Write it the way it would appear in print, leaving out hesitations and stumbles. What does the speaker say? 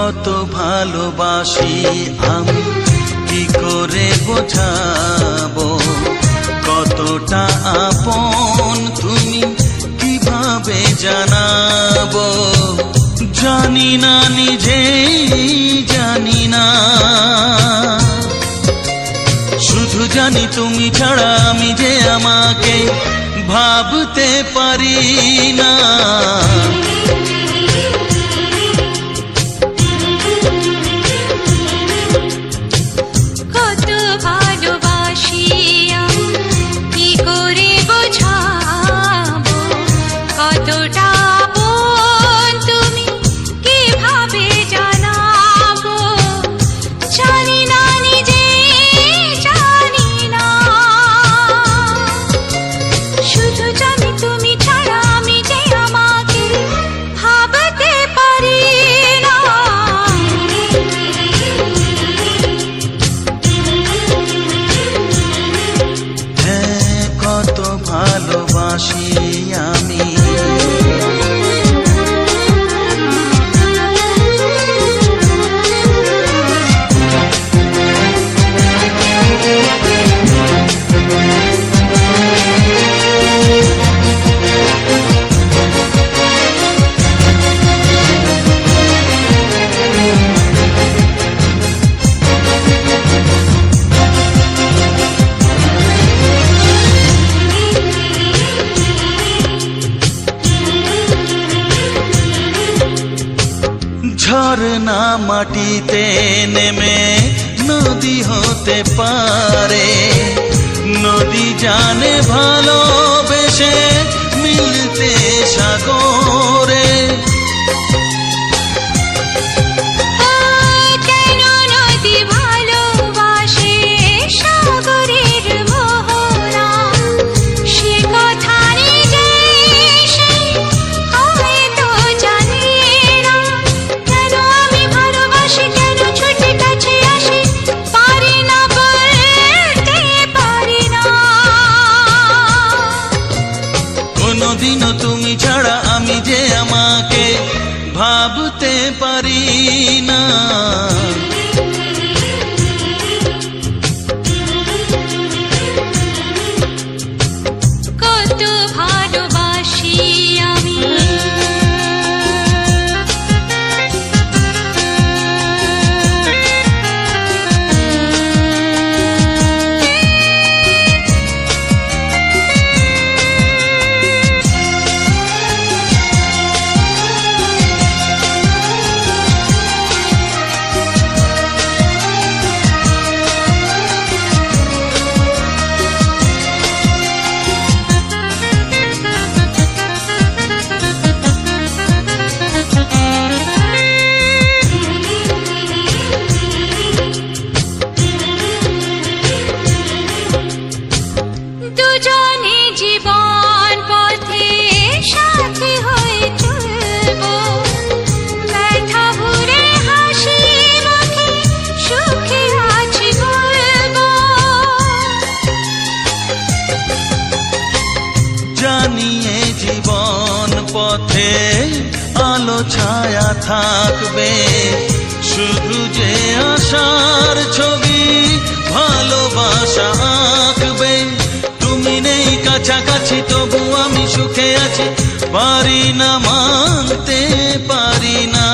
কত ভালোবাসি আমি কি করে বোঝাবো, কতটা আপন তুমি কিভাবে জানাবো। জানি না নিজেই জানি না, শুধু জানি তুমি ছাড়া আমি যে আমাকে ভাবতে পারি না। কত ভালোবাসি আমি কি করে বোঝাবো, কতটা আপন তুমি কিভাবে জানাবো। জানি না নিজে জানি না, শুধু জানি তুমি ছাড়া আমি যে আমাকে ভাবতে পারি না। হ্যাঁ, কত ভালোবাসি আমি। ঝরনা মাটিতে নেমে নদী হতে পারে, নদী জানে ভালোবেসে মিলতে সাগরে। কেন নদী ভালোবাসে সাগরের মোহনা, সে কথা নিজেই সে হয়তো জানে না। কেন আমি ভালোবাসি, কেন ছুটে কাছে আসি, পারি না বলতে পারি না। কোনদিনও তুমি ছাড়া আমি যে আমাকে ভাবতে পারি না। কত ভালোবাসি আমি। দুজনে জীবন পথে সাথী হয়ে চলবো, ব্যথা ভুলে হাসি মুখে সুখে আছি বলবো। জানিয়ে জীবন পথে আলো ছায়া থাকবে, শুধু যে আশার ছবি ভালোবাসা আঁকবে। তুমি নেই কাছাকাছি তবু আমি সুখে আছি, পারি না মানতে পারি না।